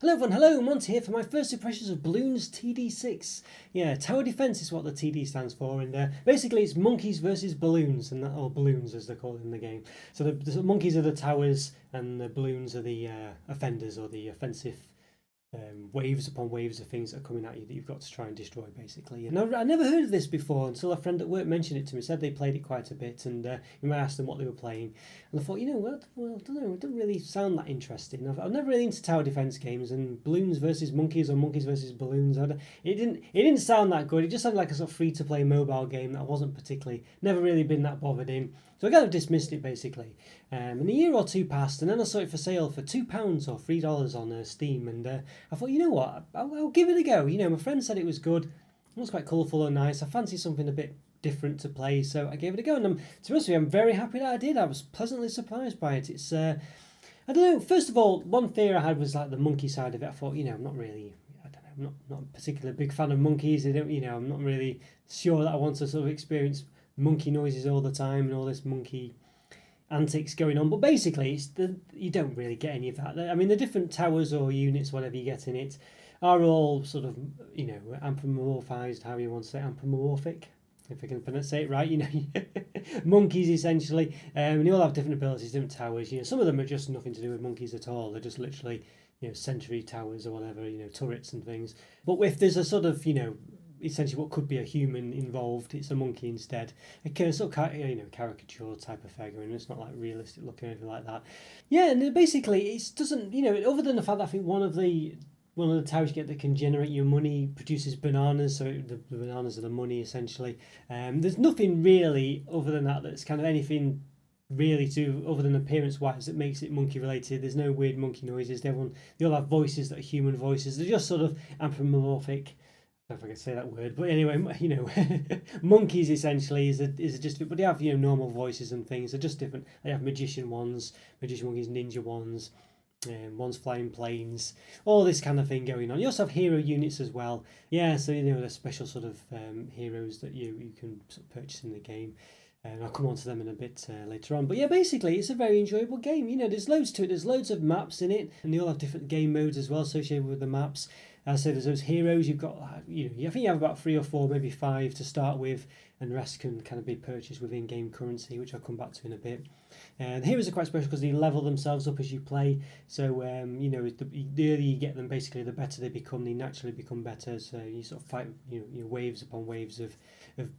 Hello everyone, hello, Monty here for my first impressions of Bloons TD6. Yeah, Tower Defense is what the TD stands for, and basically it's monkeys versus balloons, or balloons as they're called in the game. So the monkeys are the towers, and the balloons are the offenders, or the offensive waves upon waves of things that are coming at you that you've got to try and destroy, basically. And I never heard of this before until a friend at work mentioned it to me. Said they played it quite a bit, and you might ask them what they were playing, and I thought, well, I don't know, it doesn't really sound that interesting. I'm never really into tower defense games, and balloons versus monkeys or monkeys versus balloons. It didn't sound that good. It just sounded like a sort of free to play mobile game that I wasn't particularly, never really been that bothered in. So I kind of dismissed it basically. And a year or two passed, and then I saw it for sale for £2 or $3 on Steam, and I thought, you know what, I'll give it a go. My friend said it was good. It was quite colourful and nice. I fancy something a bit different to play, so I gave it a go. And to be honest with you, I'm very happy that I did. I was pleasantly surprised by it. It's I don't know. First of all, one fear I had was like the monkey side of it. I thought, I'm not really, I don't know, I'm not a particularly big fan of monkeys. I don't, I'm not really sure that I want to sort of experience monkey noises all the time and all this monkey antics going on. But basically, you don't really get any of that. I mean, the different towers or units, whatever you get in it, are all sort of, anthropomorphized, how you want to say, anthropomorphic, if I can say it right, monkeys essentially. And they all have different abilities, different towers. Some of them are just nothing to do with monkeys at all. They're just literally, century towers or whatever, turrets and things. But if there's a sort of, essentially what could be a human involved, it's a monkey instead. A sort of caricature type of figure, and it's not like realistic looking or anything like that. Yeah, and basically it doesn't, other than the fact that I think one of the towers you get that can generate your money produces bananas, so the bananas are the money essentially. There's nothing really other than that that's kind of anything really to other than appearance wise that makes it monkey related. There's no weird monkey noises. They all have voices that are human voices. They're just sort of anthropomorphic. I don't know if I can say that word, but anyway, monkeys essentially is just, but they have normal voices and things. They're just different. They have magician monkeys, ninja ones, ones flying planes, all this kind of thing going on. You also have hero units as well. Yeah, so there's special sort of heroes that you can sort of purchase in the game. And I'll come on to them in a bit later on. But yeah, basically, it's a very enjoyable game. There's loads to it. There's loads of maps in it, and they all have different game modes as well associated with the maps. So there's those heroes. You've got, I think you have about 3 or 4, maybe 5 to start with, and the rest can kind of be purchased with in-game currency, which I'll come back to in a bit. And the heroes are quite special because they level themselves up as you play. So the earlier you get them, basically, the better they become. They naturally become better. So you sort of fight, waves upon waves of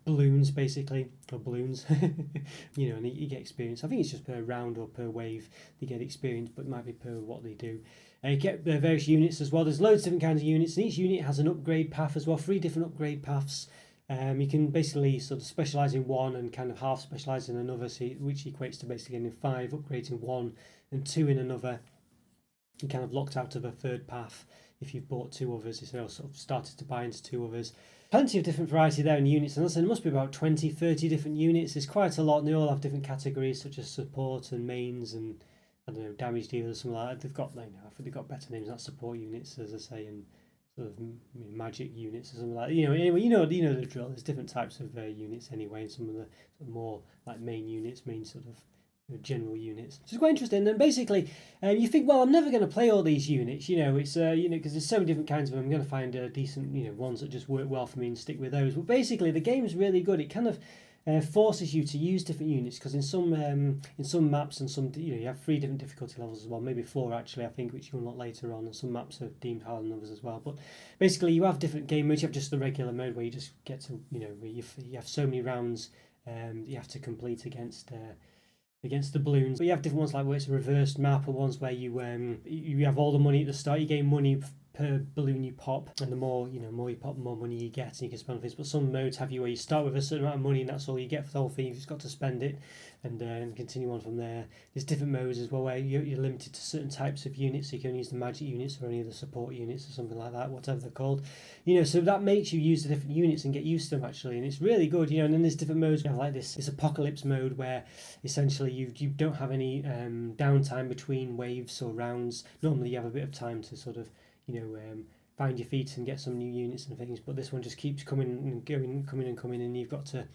balloons, basically, or balloons. And you get experience. I think it's just per round or per wave you get experience, but it might be per what they do. You get various units as well. There's loads of different kinds of units, and each unit has an upgrade path as well. 3 different upgrade paths. You can basically sort of specialise in one and kind of half specialise in another, which equates to basically getting 5 upgrades in one and 2 in another. You're kind of locked out of a third path if you've bought 2 others, if you've sort of started to buy into 2 others. Plenty of different variety there in units, and there must be about 20, 30 different units. There's quite a lot, and they all have different categories such as support and mains and I don't know, damage dealers, something like that. They've got, I think they've got better names, not support units, as I say, and sort of magic units or something like that. Anyway, the drill. There's different types of units anyway, and some of the sort of more like main units, main sort of general units. So it's quite interesting. And basically, you think, well, I'm never going to play all these units. It's because there's so many different kinds of them. I'm going to find decent, ones that just work well for me and stick with those. But basically, the game's really good. It kind of forces you to use different units because in some maps and some you have 3 different difficulty levels as well, maybe 4 actually I think, which you unlock later on, and some maps are deemed harder than others as well. But basically you have different game modes. You have just the regular mode where you just get to you have so many rounds you have to complete against the balloons. But you have different ones like where it's a reversed map, or ones where you have all the money at the start. You gain money per balloon you pop, and the more more you pop, the more money you get, and you can spend on things. But some modes have you where you start with a certain amount of money and that's all you get for the whole thing. You've just got to spend it and continue on from there. There's different modes as well where you're limited to certain types of units, so you can only use the magic units or any of the support units or something like that, whatever they're called. So that makes you use the different units and get used to them actually, and it's really good. And then there's different modes. You have like this apocalypse mode where essentially you don't have any downtime between waves or rounds. Normally you have a bit of time to sort of find your feet and get some new units and things, but this one just keeps coming and going, and you've got to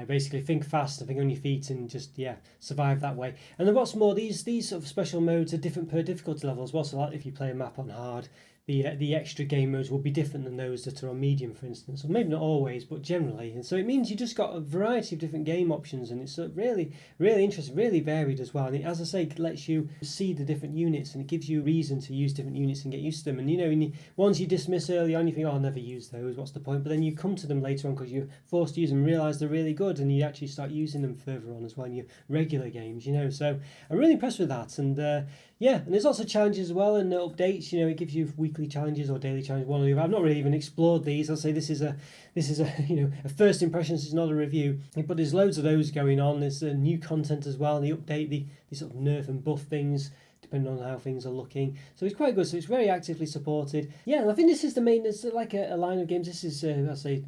Basically, think fast and think on your feet and just survive that way. And then what's more, these sort of special modes are different per difficulty level as well. So like if you play a map on hard, the extra game modes will be different than those that are on medium, for instance. Or maybe not always, but generally. And so it means you just got a variety of different game options, and it's really, really interesting, really varied as well. And it, as I say, lets you see the different units, and it gives you a reason to use different units and get used to them. And ones you dismiss early on, you think, oh, I'll never use those, what's the point? But then you come to them later on because you're forced to use them and realise they're really good, and you actually start using them further on as well in your regular games, So I'm really impressed with that. And and there's lots of challenges as well and updates. It gives you weekly challenges or daily challenges. One or the other. I've not really even explored these. I'll say this is a a first impression. This is not a review, but there's loads of those going on. There's new content as well. And the update, the sort of nerf and buff things, depending on how things are looking. So it's quite good. So it's very actively supported. Yeah, and I think this is the main. It's like a line of games. This is I'll say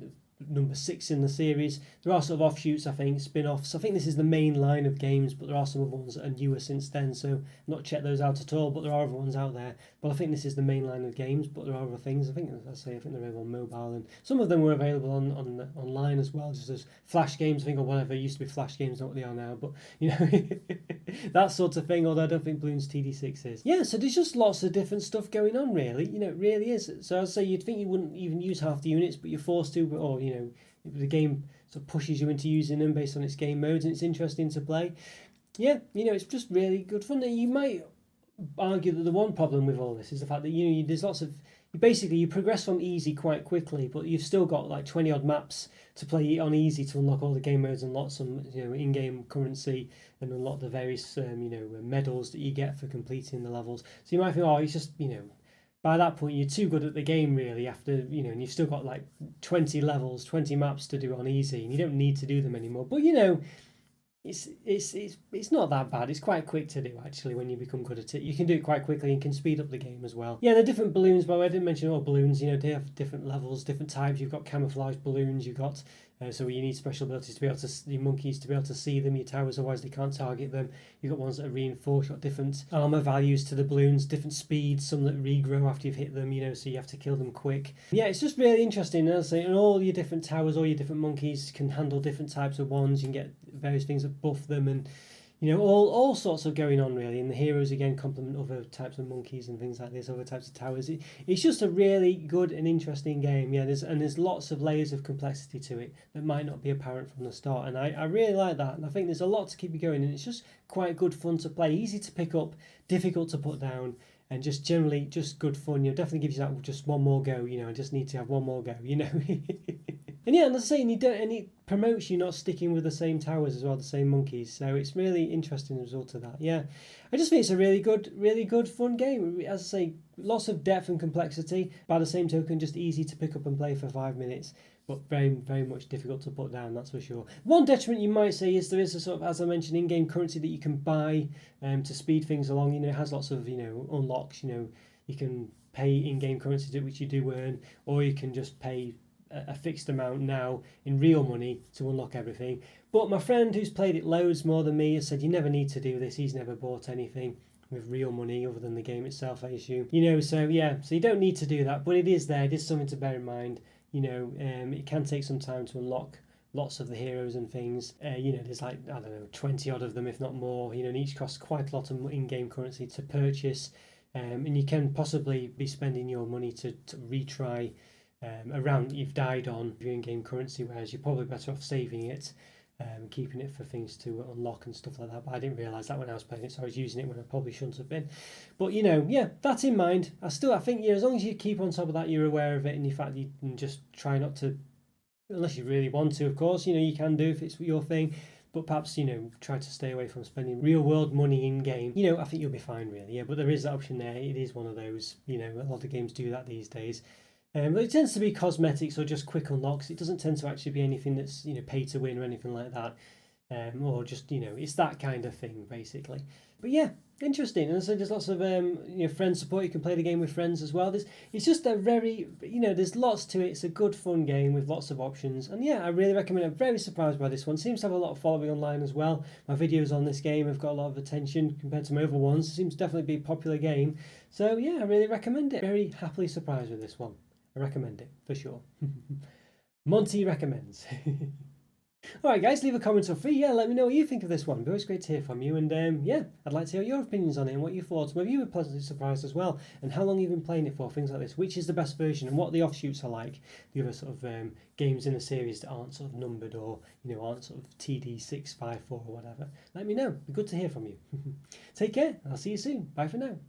number 6 in the series. There are sort of offshoots, I think, spin-offs. I think this is the main line of games, but there are some other ones that are newer since then, so I've not checked those out at all, but there are other ones out there. But I think this is the main line of games, but there are other things. I think they're available on mobile, and some of them were available on online as well, just as flash games, I think, or whatever. It used to be flash games, not what they are now, but that sort of thing, although I don't think Bloons TD6 is. Yeah, so there's just lots of different stuff going on, really. It really is. So I'd say you'd think you wouldn't even use half the units, but you're forced to, or the game sort of pushes you into using them based on its game modes, and it's interesting to play. Yeah, it's just really good fun. You might argue that the one problem with all this is the fact that there's lots of you progress from easy quite quickly, but you've still got like 20 odd maps to play on easy to unlock all the game modes and lots of in-game currency and unlock the various medals that you get for completing the levels. So you might think, oh, it's just by that point you're too good at the game really, after and you've still got like 20 levels, 20 maps to do on easy, and you don't need to do them anymore. But it's not that bad. It's quite quick to do actually when you become good at it. You can do it quite quickly and can speed up the game as well. Yeah, the different balloons, but I didn't mention all balloons. They have different levels, different types. You've got camouflage balloons. You've got so you need special abilities to be able to your monkeys to be able to see them. Your towers, otherwise they can't target them. You've got ones that are reinforced. You've got different armor values to the balloons, different speeds. Some that regrow after you've hit them. So you have to kill them quick. Yeah, it's just really interesting. And and all your different towers, all your different monkeys can handle different types of ones. You can get various things that buff them, and all sorts of going on really. And the heroes again complement other types of monkeys and things like this, other types of towers. It's just a really good and interesting game. Yeah, there's lots of layers of complexity to it that might not be apparent from the start, and I really like that. And I think there's a lot to keep you going, and it's just quite good fun to play, easy to pick up, difficult to put down, and just generally just good fun. Definitely gives you that just one more go. I just need to have one more go. And yeah, and as I say, and it promotes you not sticking with the same towers as well, the same monkeys. So it's really interesting as a result of that. Yeah, I just think it's a really good, fun game. As I say, lots of depth and complexity. By the same token, just easy to pick up and play for 5 minutes, but very, very much difficult to put down, that's for sure. One detriment you might say is there is a sort of, as I mentioned, in-game currency that you can buy to speed things along. It has lots of, unlocks. You can pay in-game currency, which you do earn, or you can just pay a fixed amount now in real money to unlock everything. But my friend who's played it loads more than me has said you never need to do this. He's never bought anything with real money other than the game itself, I assume. So you don't need to do that, but it is there. It is something to bear in mind. It can take some time to unlock lots of the heroes and things. There's like, I don't know, 20 odd of them, if not more. And each costs quite a lot of in-game currency to purchase. And you can possibly be spending your money to retry a round that you've died on your in-game currency, whereas you're probably better off saving it, keeping it for things to unlock and stuff like that. But I didn't realise that when I was playing it, so I was using it when I probably shouldn't have been. But that's in mind. I think as long as you keep on top of that, you're aware of it, and in fact you can just try not to, unless you really want to, of course. You can do if it's your thing. But perhaps, try to stay away from spending real world money in game. I think you'll be fine, really. Yeah, but there is that option there. It is one of those, a lot of games do that these days. But it tends to be cosmetics or just quick unlocks. It doesn't tend to actually be anything that's pay to win or anything like that, or just it's that kind of thing basically. But yeah, interesting. And so there's lots of friend support. You can play the game with friends as well. It's just a very there's lots to it. It's a good fun game with lots of options, and yeah, I really recommend it. I'm very surprised by this one. Seems to have a lot of following online as well. My videos on this game have got a lot of attention compared to my other ones. It seems to definitely be a popular game. So yeah, I really recommend it. Very happily surprised with this one. I recommend it for sure. Monty recommends. Alright guys, leave a comment or free, yeah, let me know what you think of this one. It'd be always great to hear from you, and yeah, I'd like to hear your opinions on it and what you thought, whether you were pleasantly surprised as well, and how long you've been playing it for, things like this, which is the best version, and what the offshoots are like, the other sort of games in the series that aren't sort of numbered, or, you know, aren't sort of TD654 or whatever. Let me know, it'd be good to hear from you. Take care, I'll see you soon, bye for now.